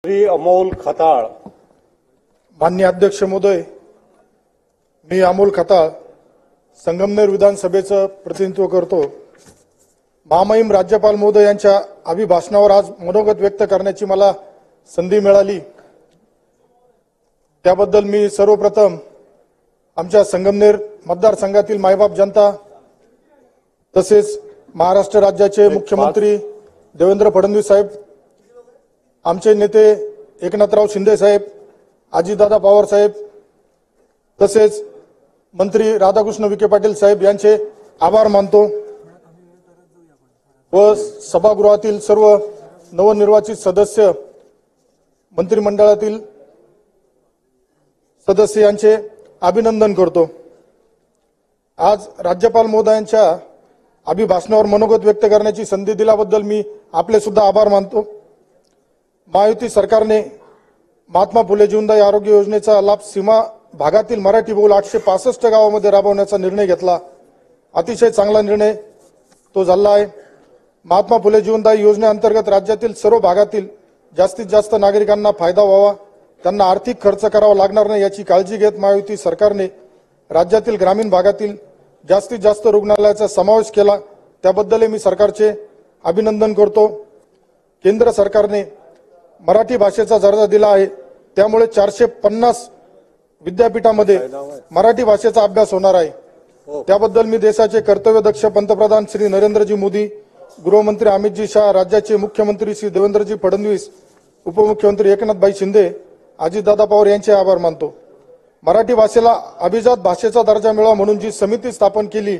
श्री अमोल खताळ. माननीय अध्यक्ष महोदय, मी अमोल खताळ संगमनेर विधानसभेचं प्रतिनिधित्व करतो. महामहिम राज्यपाल महोदय यांच्या अभिभाषणावर आज मनोगत व्यक्त करण्याची मला संधी मिळाली. त्याबद्दल मी सर्वप्रथम आमच्या संगमनेर मतदारसंघातील मायबाप जनता तसेच महाराष्ट्र राज्याचे मुख्यमंत्री देवेंद्र फडणवीस साहेब, आमचे नेते एकनाथराव शिंदे साहेब, अजितदादा पवार साहेब तसेच मंत्री राधाकृष्ण विखे पाटील साहेब यांचे आभार मानतो व सभागृहातील सर्व नवनिर्वाचित सदस्य, मंत्रिमंडळातील सदस्य यांचे अभिनंदन करतो. आज राज्यपाल महोदयांच्या अभिभाषणावर मनोगत व्यक्त करण्याची संधी दिल्याबद्दल मी आपले सुद्धा आभार मानतो. महायुती सरकारने महात्मा फुले जीवनदायी आरोग्य योजनेचा लाभ सीमा भागातील मराठी बहुल 865 गावांमध्ये राबवण्याचा निर्णय घेतला. अतिशय चांगला निर्णय तो झाला आहे. महात्मा फुले जीवनदायी योजनेअंतर्गत राज्यातील सर्व भागातील जास्तीत जास्त नागरिकांना फायदा व्हावा, त्यांना आर्थिक खर्च करावा लागणार नाही याची काळजी घेत महायुती सरकारने राज्यातील ग्रामीण भागातील जास्तीत जास्त रुग्णालयाचा समावेश केला. त्याबद्दल मी सरकारचे अभिनंदन करतो. केंद्र सरकारने मराठी भाषेचा दर्जा दिला आहे, त्यामुळे 450 विद्यापीठामध्ये मराठी भाषेचा अभ्यास होणार आहे. त्याबद्दल मी देशाचे कर्तव्यदक्ष पंतप्रधान श्री नरेंद्रजी मोदी, गृहमंत्री अमितजी शाह, राज्याचे मुख्यमंत्री श्री देवेंद्रजी फडणवीस, उपमुख्यमंत्री एकनाथभाई शिंदे, अजितदादा पवार यांचे आभार मानतो. मराठी भाषेला अभिजात भाषेचा दर्जा मिळावा म्हणून जी समिती स्थापन केली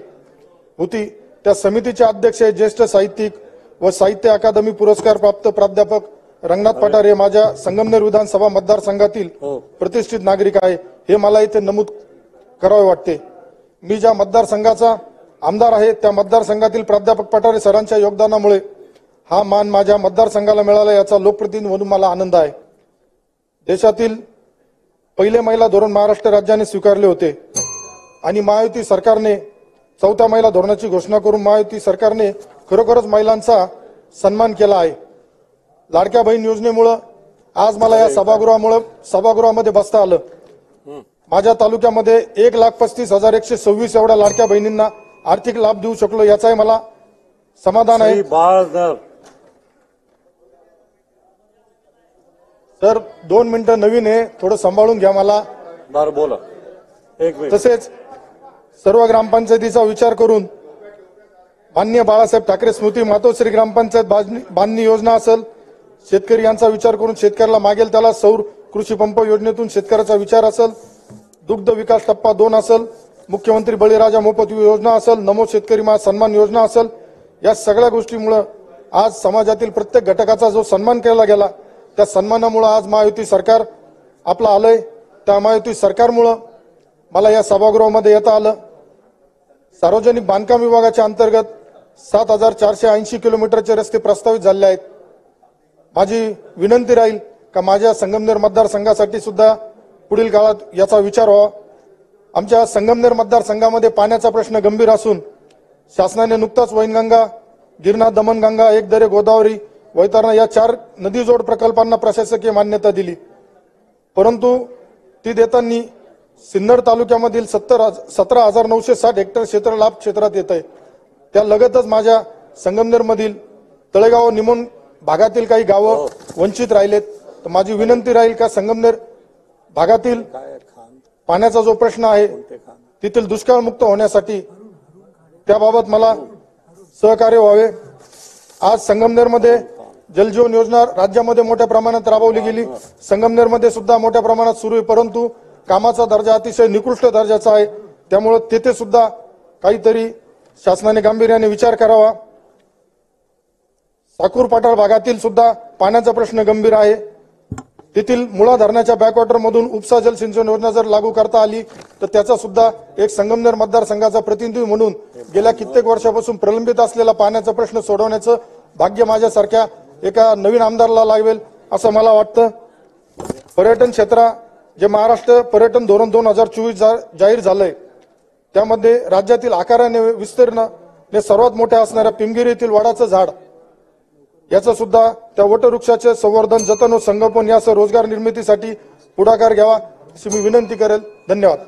होती त्या समितीचे अध्यक्ष ज्येष्ठ साहित्यिक व साहित्य अकादमी पुरस्कार प्राप्त प्राध्यापक रंगनाथ पठार हे माझ्या संगमनेर विधानसभा मतदारसंघातील प्रतिष्ठित नागरिक आहे, हे मला इथे नमूद करावे वाटते. मी ज्या मतदारसंघाचा आमदार आहे त्या मतदारसंघातील प्राध्यापक पठारे सरांच्या योगदानामुळे हा मान माझ्या मतदारसंघाला मिळाला, याचा लोकप्रतिनिधी म्हणून मला आनंद आहे. देशातील पहिले महिला धोरण महाराष्ट्र राज्याने स्वीकारले होते आणि महायुती सरकारने 4थ्या महिला धोरणाची घोषणा करून महायुती सरकारने खरोखरच महिलांचा सन्मान केला आहे. लाडक्या बहीण योजनेमुळे आज मला या सभागृहामध्ये बसता आलं. माझ्या तालुक्यामध्ये 1,35,126 एवढ्या लाडक्या बहिणींना आर्थिक लाभ देऊ शकलो, याचाही मला समाधान आहे. तर 2 मिनिटं नवीन आहे, थोडं सांभाळून घ्या मला. बरं बोला. तसेच सर्व ग्रामपंचायतीचा विचार करून माननीय बाळासाहेब ठाकरे स्मृती मातोश्री ग्रामपंचायत बांधणी योजना असेल, शेतकरी यांचा विचार करून शेतकऱ्याला मागेल त्याला सौर कृषी पंप योजनेतून शेतकऱ्याचा विचार असेल, दुग्ध विकास टप्पा 2 असेल, मुख्यमंत्री बळीराजा मोफत योजना असेल, नमो शेतकरी मा सन्मान योजना असेल, या सगळ्या गोष्टीमुळे आज समाजातील प्रत्येक घटकाचा जो सन्मान केला गेला त्या सन्मानामुळे आज महायुती सरकार आपलं आलंय. त्या महायुती सरकारमुळे मला या सभागृहामध्ये येता आलं. सार्वजनिक बांधकाम विभागाच्या अंतर्गत 7,480 किलोमीटरचे रस्ते प्रस्तावित झाले आहेत. माझी विनंती राहील का माझ्या संगमनेर मतदारसंघासाठी सुद्धा पुढील काळात याचा विचार व्हावा. आमच्या संगमनेर मतदारसंघामध्ये पाण्याचा प्रश्न गंभीर असून शासनाने नुकताच वैनगंगा, गिरणा दमनगंगा, एकदरे गोदावरी, वैतरणा या 4 नदीजोड प्रकल्पांना प्रशासकीय मान्यता दिली, परंतु ती देताना सिन्नर तालुक्यामधील 17,960 हेक्टर क्षेत्र लाभ क्षेत्रात येत आहे. त्या लगतच माझ्या संगमनेरमधील तळेगाव, निमोण भागातील काही गावं वंचित राहिलेत. तर माझी विनंती राहील का संगमनेर भागातील पाण्याचा जो प्रश्न आहे तेथील दुष्काळमुक्त होण्यासाठी त्याबाबत मला सहकार्य व्हावे. आज संगमनेरमध्ये जलजीवन योजना राज्यामध्ये मोठ्या प्रमाणात राबवली गेली, संगमनेरमध्ये सुद्धा मोठ्या प्रमाणात सुरू आहे, परंतु कामाचा दर्जा अतिशय निकृष्ट दर्जाचा आहे. त्यामुळे तेथे सुद्धा काहीतरी शासनाने गांभीर्याने विचार करावा. साकूर पाटाळ भागातील सुद्धा पाण्याचा प्रश्न गंभीर आहे. तेथील मुळा धरणाच्या बॅकवॉटर मधून उपसा जल सिंचन योजना जर लागू करता आली तर त्याचा सुद्धा एक संगमनेर मतदारसंघाचा प्रतिनिधी म्हणून गेल्या कित्येक वर्षापासून प्रलंबित असलेला पाण्याचा प्रश्न सोडवण्याचं भाग्य माझ्यासारख्या एका नवीन आमदाराला लागेल असं मला वाटतं. पर्यटन क्षेत्र जे महाराष्ट्र पर्यटन धोरण 2024 जाहीर झालंय त्यामध्ये राज्यातील आकाराने विस्तीर्ण सर्वात मोठ्या असणाऱ्या पिंगीर येथील वडाचं झाड याचं सुद्धा त्या वटवृक्षाचे संवर्धन, जतन व संगोपन यासह रोजगार निर्मितीसाठी पुढाकार घ्यावा अशी मी विनंती करेल. धन्यवाद.